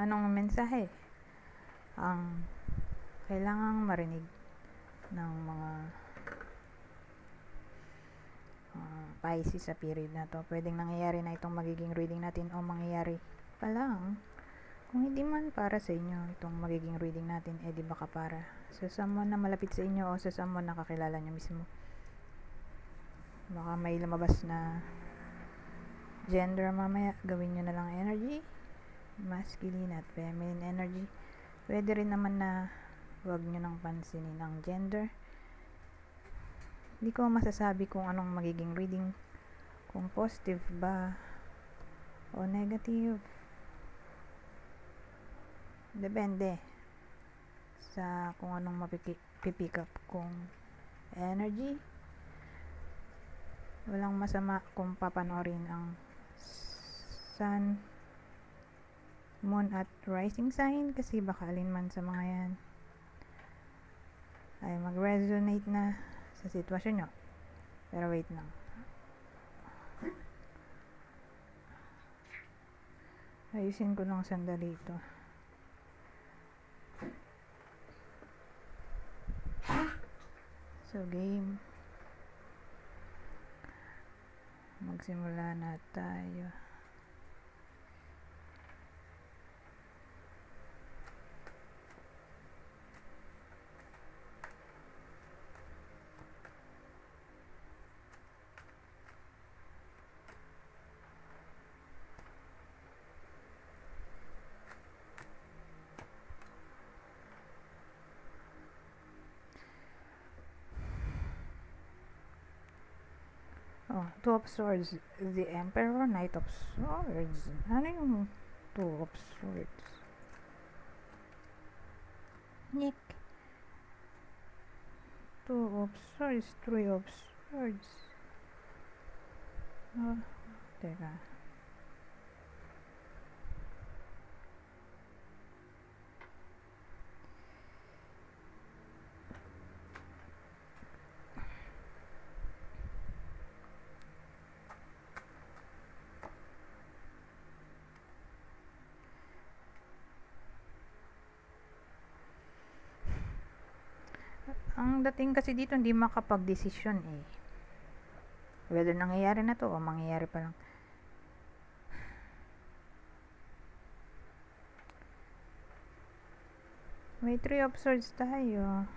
Anong mensahe ang kailangang marinig ng mga Pisces sa period na to? Pwedeng nangyayari na itong magiging reading natin o mangyayari pa lang. Kung hindi man para sa inyo itong magiging reading natin, di baka para sa someone na malapit sa inyo o sa someone na kakilala nyo mismo. Baka may lumabas na gender mamaya, gawin nyo na lang energy, masculine at feminine energy. Pwede rin naman na wag nyo nang pansinin ang gender. Hindi ko masasabi kung anong magiging reading, kung positive ba o negative. Depende sa kung anong mapipick up kong energy. Walang masama kung papanoorin ang sun, moon at rising sign, kasi baka alin man sa mga yan ay mag-resonate na sa sitwasyon nyo. Pero wait lang, ayusin ko lang sandali ito. So game, magsimula na tayo. Two of Swords, the Emperor, Knight of Swords. Ano yung Two of Swords? Nick. Two of Swords, Three of Swords. Teka. Ang dating kasi dito, hindi makapag-desisyon whether nangyayari na to o mangyayari pa lang. May Three of Swords tayo.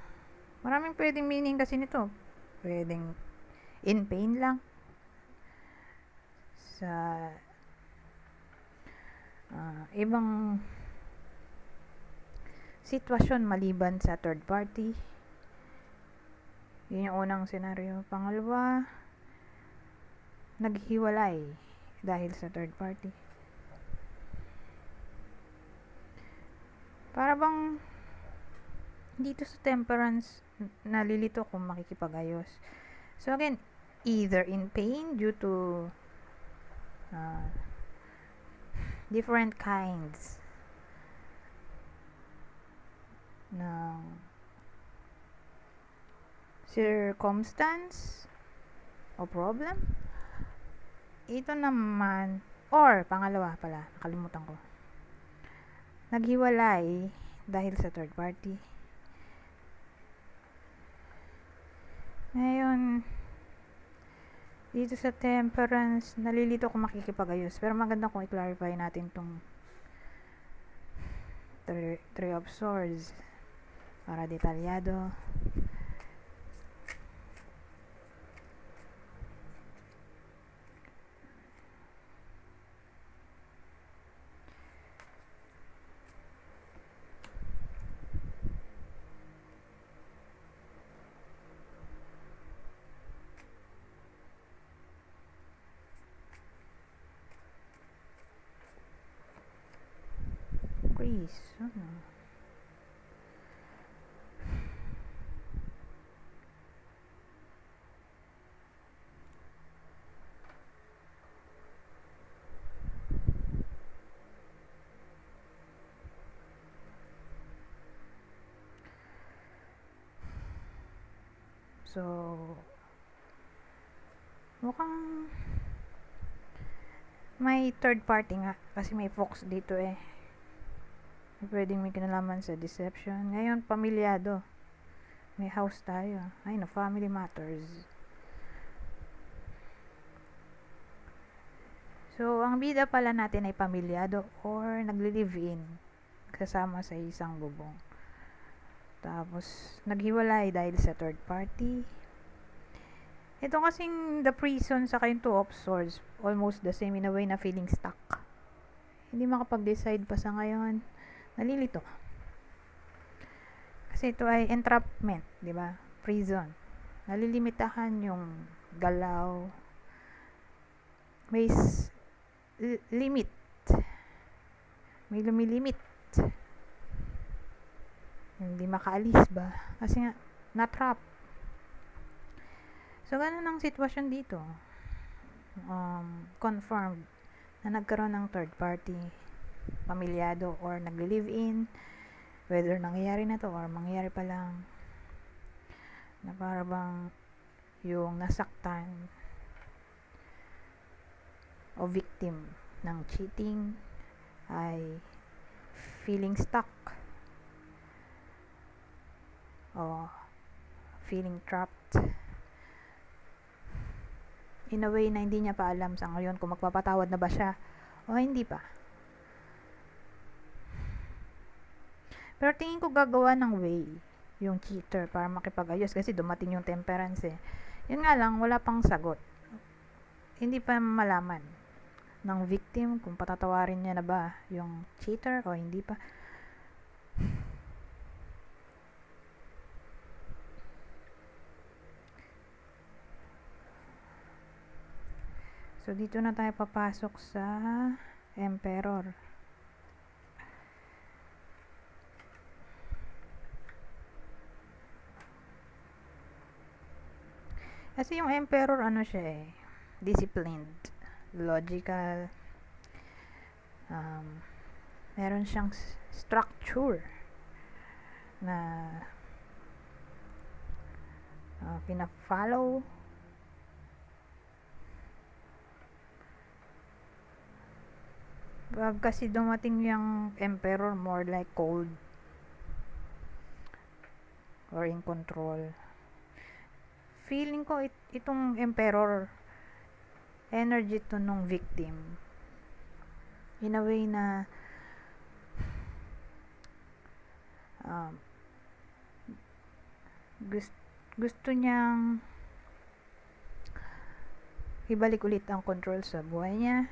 Maraming pwedeng meaning kasi nito. Pwedeng in pain lang sa ibang sitwasyon maliban sa third party. Yun yung unang senaryo. Pangalawa, naghiwalay dahil sa third party. Para bang dito sa Temperance, nalilito kung makikipag-ayos. So again, either in pain due to different kinds ng circumstance o problem. Ito naman, or pangalawa pala, nakalimutan ko, naghiwalay dahil sa third party. Ngayon, dito sa Temperance, nalilito kung makikipag-ayos. Pero maganda kung i-clarify natin tong Three of Swords para detalyado. Grace, So, mukhang may third party nga kasi may fox dito pwedeng may kinalaman sa deception. Ngayon, pamilyado. May house tayo. Ay no, family matters. So, ang bida pala natin ay pamilyado or nagli-live-in kasama sa isang bubong. Tapos, naghiwalay dahil sa third party. Ito kasing the prison sa yung two of swords, almost the same in a way na feeling stuck. Hindi makapag-decide pa sa ngayon. Nalilito. Kasi ito ay entrapment, di ba? Prison. Nalilimitahan yung galaw. May limit. May lumilimit. Hindi makaalis ba? Kasi nga, na-trap. So, ganun ang sitwasyon dito. Confirmed na nagkaroon ng third party, pamilyado, or nagli-live-in, whether nangyayari na to or mangyayari pa lang, na para bang yung nasaktan o victim ng cheating ay feeling stuck o feeling trapped in a way na hindi niya pa alam sa ngayon kung magpapatawad na ba siya o hindi pa. Pero tingin ko gagawa ng way yung cheater para makipag-ayos kasi dumating yung temperance eh. Yun nga lang, wala pang sagot. Hindi pa malaman ng victim kung patatawarin niya na ba yung cheater o hindi pa. So, dito na tayo papasok sa Emperor. Kasi yung Emperor, ano siya eh, disciplined, logical, meron siyang structure na pina-follow. Wag kasi dumating yung Emperor, more like cold or in control. Feeling ko itong Emperor, energy to nung victim. In a way na gusto niyang ibalik ulit ang control sa buhay niya.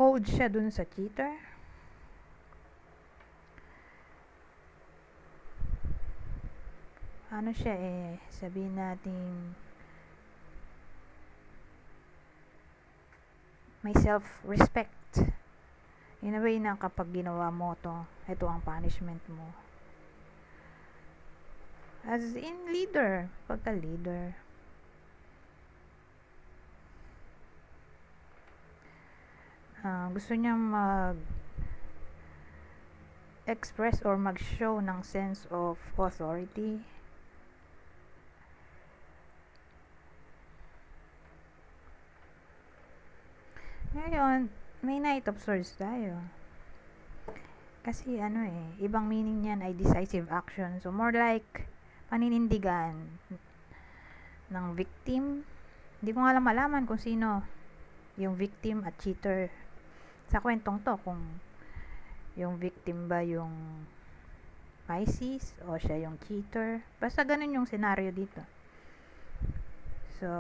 Cold siya dun sa cheater. Ano siya eh, sabihin natin may self-respect. In a way na kapag ginawa mo to, ito ang punishment mo. As in leader, pagka-leader. Gusto niya mag-express or mag-show ng sense of authority. Ngayon, may Knight of Swords tayo. Kasi ano eh, ibang meaning niyan ay decisive action. So, more like paninindigan ng victim. Hindi ko nga lang malaman kung sino yung victim at cheater sa kwentong to, kung yung victim ba yung Pisces o siya yung cheater. Basta ganun yung scenario dito. So,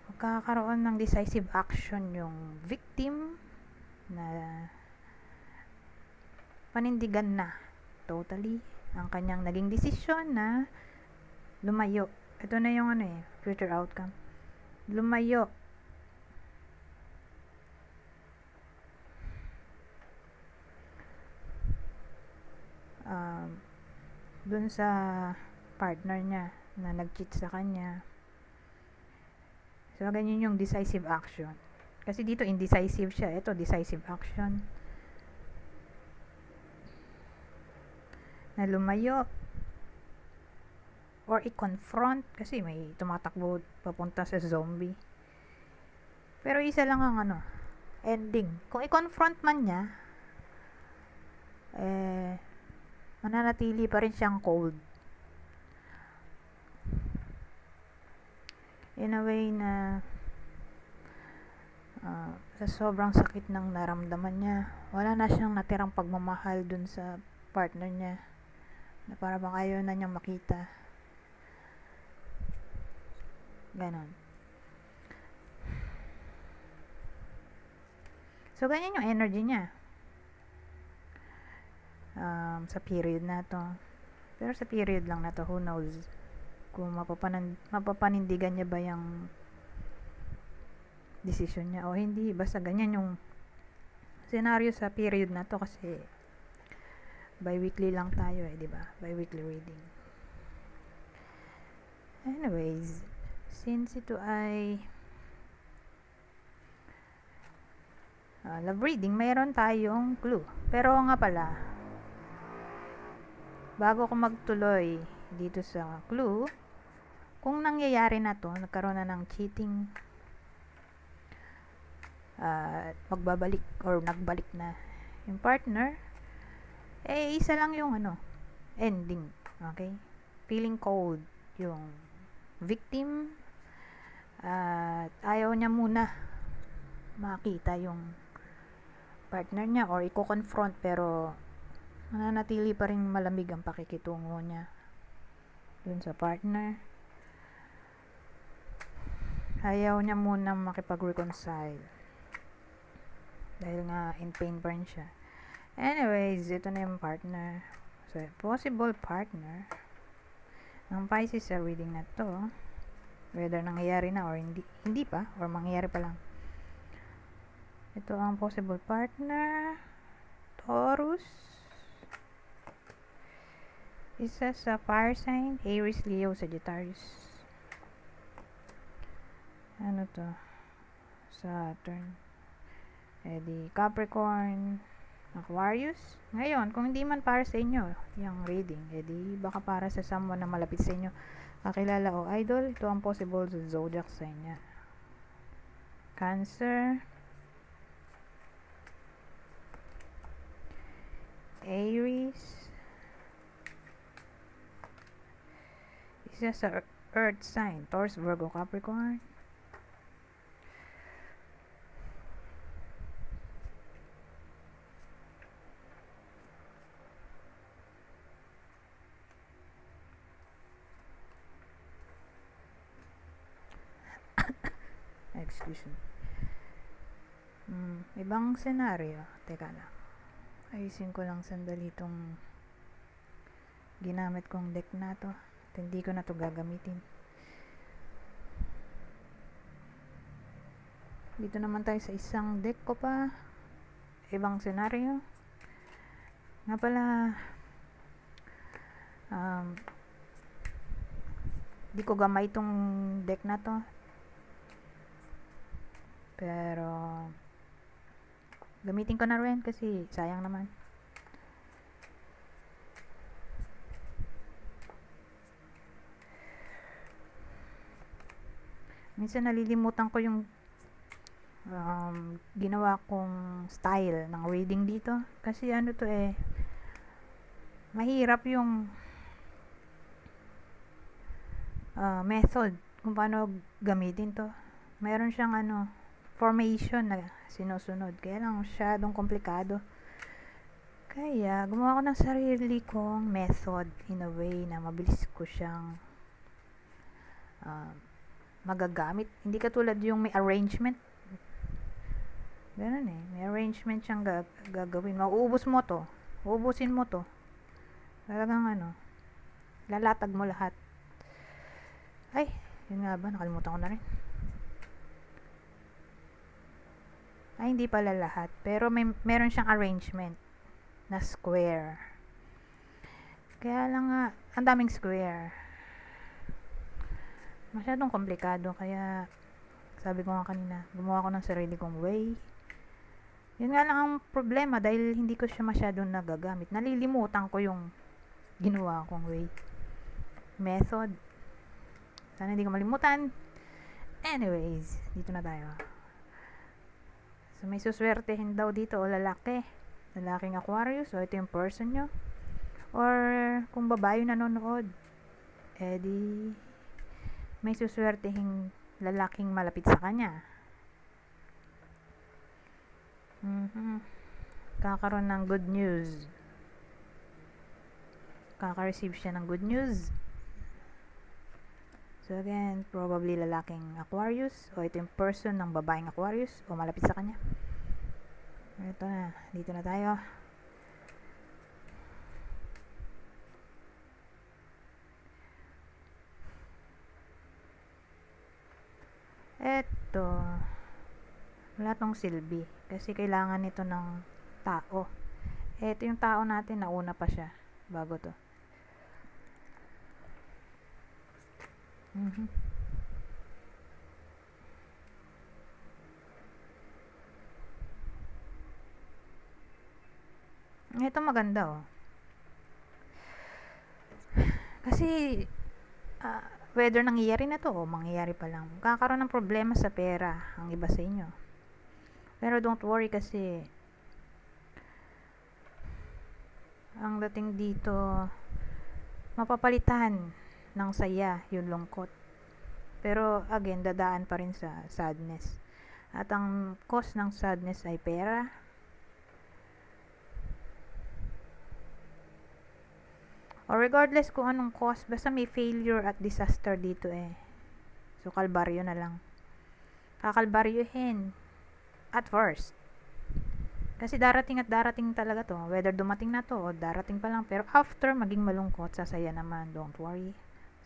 magkakaroon ng decisive action yung victim na panindigan na totally ang kanyang naging desisyon na lumayo. Ito na yung ano eh, future outcome. Lumayo dun sa partner niya na nag-cheat sa kanya. So, ganyan yung decisive action. Kasi dito indecisive siya. Ito, decisive action. Na lumayo or i-confront kasi may tumatakbo papunta sa zombie. Pero isa lang ang ano, ending. Kung i-confront man niya, mananatili pa rin siyang cold. In a way na sa sobrang sakit ng naramdaman niya, wala na siyang natirang pagmamahal dun sa partner niya, na para bang ayaw na niyang makita. Ganon. So, ganyan yung energy niya sa period na to. Pero sa period lang na to, who knows kung mapapanindigan niya ba yung decision niya o hindi. Basta ganyan yung scenario sa period na to, kasi bi-weekly lang tayo diba? Bi-weekly reading. Anyways, since ito ay love reading, mayroon tayong clue. Pero nga pala, bago ko magtuloy dito sa clue, kung nangyayari na to, nagkaroon na ng cheating, magbabalik or nagbalik na yung partner, isa lang yung ending. Okay? Feeling cold yung victim, at ayaw niya muna makita yung partner niya or i-confront, pero mananatili pa rin malamig ang pakikitungo niya dun sa partner. Ayaw niya muna makipag-reconcile dahil nga in pain pa rin siya. Anyways, ito na yung partner. So, possible partner ng Pisces sa reading na to, whether nangyayari na or hindi pa, or mangyayari pa lang. Ito ang possible partner, Taurus. Isa sa fire sign, Aries, Leo, Sagittarius. Ano to? Saturn. Di Capricorn, Aquarius. Ngayon, kung hindi man para sa inyo yung reading, di baka para sa someone na malapit sa inyo, kakilala o idol, ito ang possible zodiac sign niya. Cancer, Aries, isa sa earth sign, Taurus, Virgo, Capricorn. Excuse me. Ibang senaryo. Teka lang. Ayusin ko lang sandali itong ginamit kong deck na to. Hindi ko na to gagamitin. Dito naman tayo sa isang deck ko pa. Ibang senaryo. Nga pala, di ko gamay itong deck na to. Pero gamitin ko na rin kasi sayang naman. Minsan nalilimutan ko yung ginawa kong style ng reading dito, kasi mahirap yung method kung paano gamitin to. Mayroon siyang formation na sinusunod, kaya lang masyadong komplikado. Kaya gumawa ko ng sarili kong method in a way na mabilis ko siyang magagamit. Hindi katulad yung may arrangement. Ganun may arrangement siyang gagawin. Mauubos mo to. Uubusin mo to. Talagang lalatag mo lahat. Ay, yun nga ba? Nakalimutan ko na rin. Ay, hindi pala lahat. Pero meron siyang arrangement na square. Kaya lang nga, ang daming square. Masyadong komplikado. Kaya, sabi ko nga kanina, gumawa ko ng sarili kong way. Yun nga lang ang problema dahil hindi ko siya masyadong nagagamit. Nalilimutan ko yung ginawa kong way. Method. Sana hindi ko malimutan. Anyways, dito na tayo. So, may suswertehin daw dito o lalaki. Lalaking Aquarius, o ito yung person nyo. Or, kung babae yung nanonood, di, may suswertehing lalaking malapit sa kanya. Kakaroon ng good news. Kaka-receive siya ng good news. So again, probably lalaking Aquarius, o ito yung person ng babaeng Aquarius o malapit sa kanya. Ito na, dito na tayo. Ito, wala tong silbi kasi kailangan nito ng tao. Ito yung tao natin, nauna pa siya bago to. Ito maganda kasi whether nangyayari na to o mangyayari pa lang, kakaroon ng problema sa pera ang iba sa inyo. Pero don't worry kasi ang dating dito, mapapalitan ng saya yung lungkot. Pero again, dadaan pa rin sa sadness. At ang cause ng sadness ay pera. Or regardless kung anong cause, basta may failure at disaster dito So, kalbaryo na lang. Kakalbaryohin at first. Kasi darating at darating talaga to. Whether dumating na to o darating pa lang. Pero after, maging malungkot, sasaya naman. Don't worry.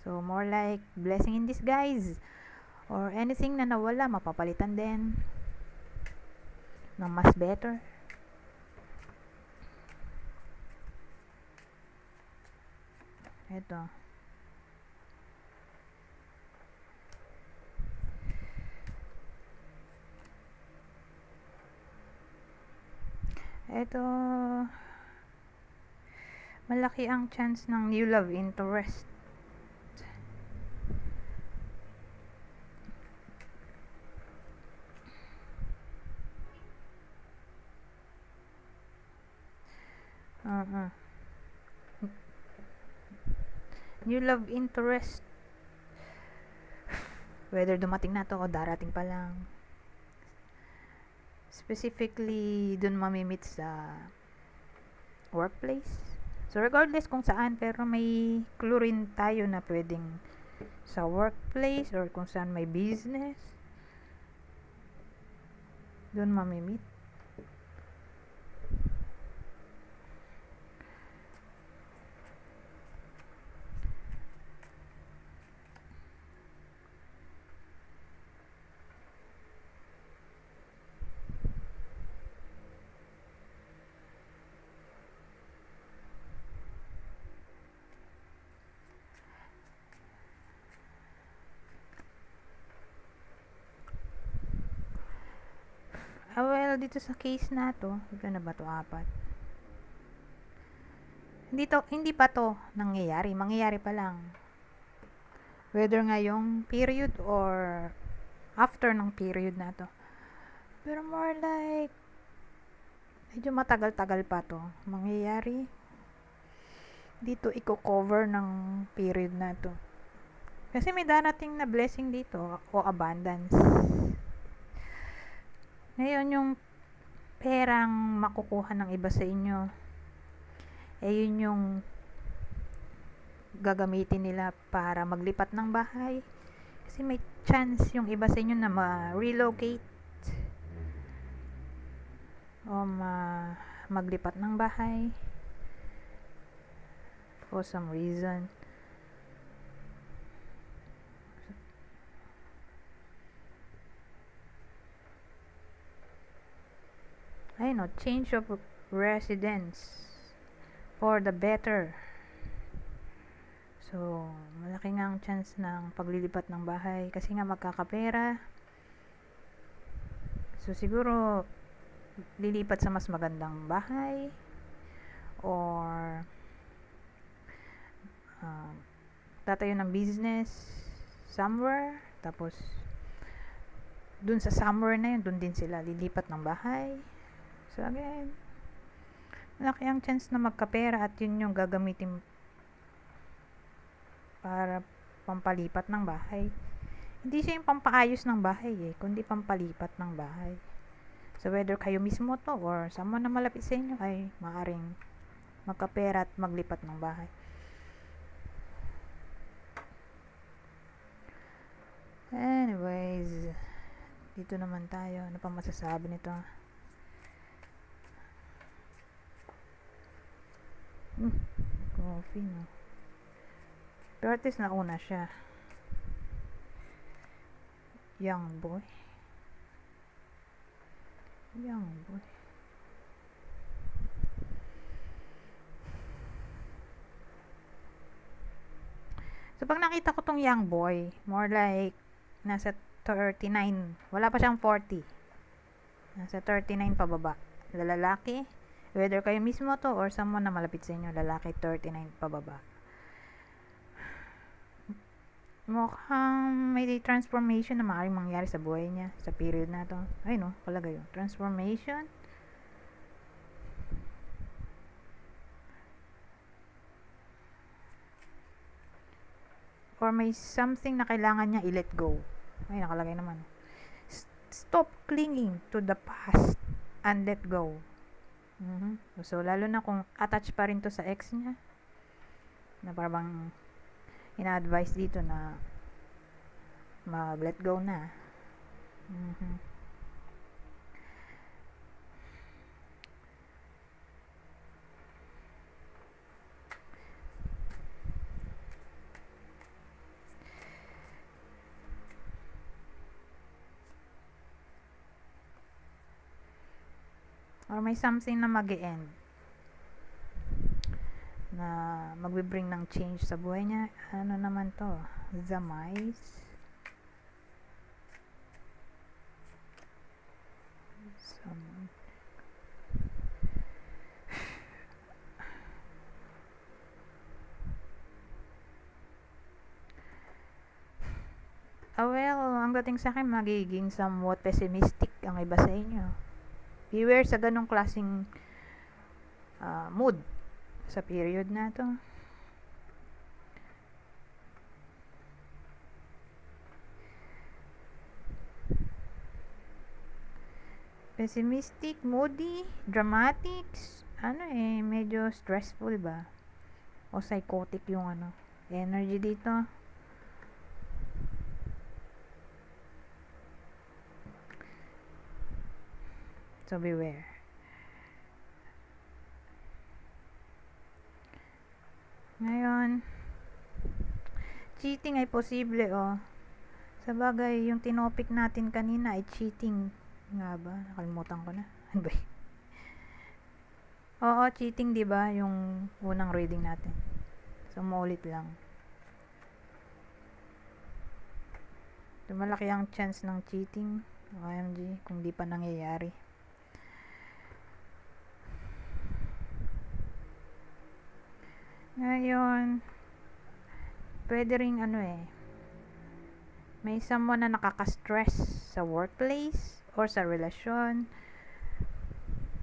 So, more like blessing in disguise. Or anything na nawala, mapapalitan din ng mas better. Ito. Ito, malaki ang chance ng new love interest. New love interest. Whether dumating na to o darating pa lang. Specifically, dun mamimit sa workplace. So, regardless kung saan, pero may clue rin tayo na pwedeng sa workplace or kung saan may business. Dun mamimit. Well, dito sa case na to, ito na ba to, 4? Hindi pa to nangyayari. Mangyayari pa lang. Whether ngayong period or after ng period na to. Pero more like, medyo matagal-tagal pa to mangyayari. Dito i-cover ng period na to. Kasi may darating na blessing dito o abundance. Ngayon yung perang makukuha ng iba sa inyo, yun yung gagamitin nila para maglipat ng bahay. Kasi may chance yung iba sa inyo na ma-relocate o maglipat ng bahay for some reason. Change of residence for the better. So, malaki nga ang chance ng paglilipat ng bahay kasi nga magkakapera. So, siguro lilipat sa mas magandang bahay or tatayo ng business somewhere, tapos dun sa summer na yun, dun din sila lilipat ng bahay. So again, malaki ang chance na magkapera at yun yung gagamitin para pampalipat ng bahay. Hindi siya yung pampaayos ng bahay kundi pampalipat ng bahay. So whether kayo mismo to or someone na malapit sa inyo ay maaring magkapera at maglipat ng bahay. Anyways, dito naman tayo. Ano pa masasabi nito? Coffee, no? Tortis na una siya. Young boy. So, pag nakita ko tong young boy, more like nasa 39. Wala pa siyang 40. Nasa 39 pababa. Lalaki. Whether kayo mismo to or someone na malapit sa inyo, lalaki 39 pababa. Mukhang may transformation na maaaring mangyari sa buhay niya sa period na to. Ay no, kalagay yun. Transformation. Or may something na kailangan niya i-let go. Ay, nakalagay naman. Stop clinging to the past and let go. So, lalo na kung attached pa rin to sa ex niya, na parang ina-advise dito na mag-let go na. Or may something na mag-e-end na magbe-bring ng change sa buhay niya. Ano naman to? The mice. Well, ang dating sa akin, magiging somewhat pessimistic ang iba sa inyo. Beware sa ganong klaseng mood sa period na to. Pessimistic, moody, dramatic, medyo stressful ba? O psychotic yung energy dito. So beware. Ngayon, cheating ay posible Sa bagay, yung tinopic natin kanina ay cheating nga ba? Nakalimutan ko na. Ano ba? Oo, cheating, 'di ba? Yung unang reading natin. So muulit lang. So, malaki ang chance ng cheating. OMG, kung di pa nangyayari. Ngayon, pwede ring may someone na nakaka-stress sa workplace or sa relasyon.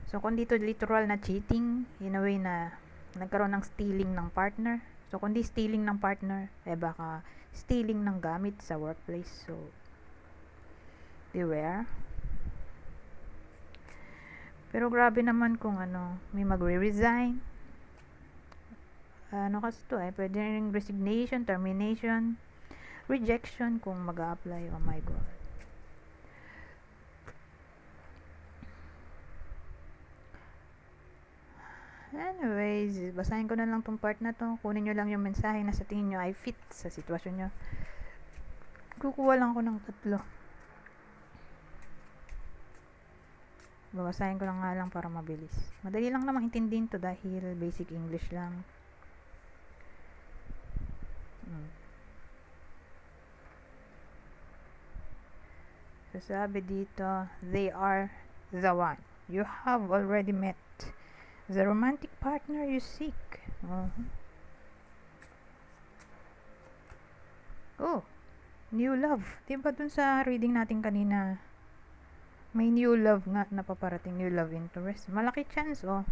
So, kung dito literal na cheating, in a way na nagkaroon ng stealing ng partner. So, kung di stealing ng partner, baka stealing ng gamit sa workplace. So, beware. Pero grabe naman kung may magre-resign. Kasi to pwede rin resignation, termination, rejection kung mag-a-apply. Oh my God. Anyways, basahin ko na lang tong part na to. Kunin nyo lang yung mensahe na sa tingin nyo ay fit sa sitwasyon nyo. Kukuha lang ko ng 3. Babasahin ko lang nga lang para mabilis. Madali lang namang intindihin to dahil basic English lang. So, sabi dito, they are the one you have already met. The romantic partner you seek. Oh, New love. Diba dun sa reading natin kanina, may new love nga na paparating, new love interest. Malaki chance, oh.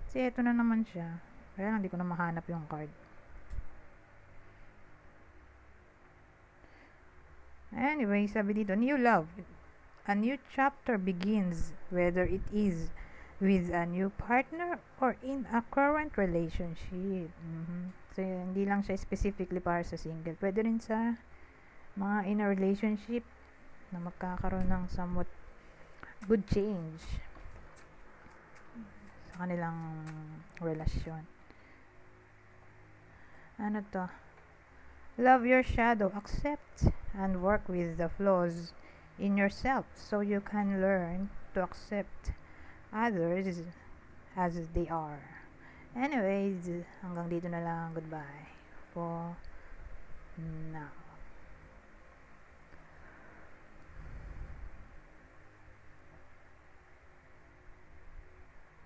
Kasi ito na naman siya. Kaya lang, di ko na mahanap yung card. Anyway, sabi dito, new love. A new chapter begins, whether it is with a new partner or in a current relationship. So, hindi lang siya specifically para sa single. Pwede rin sa mga in a relationship na magkakaroon ng somewhat good change sa kanilang relasyon. Ano to? Love your shadow. Accept and work with the flaws in yourself so you can learn to accept others as they are. Anyways, hanggang dito na lang. Goodbye po.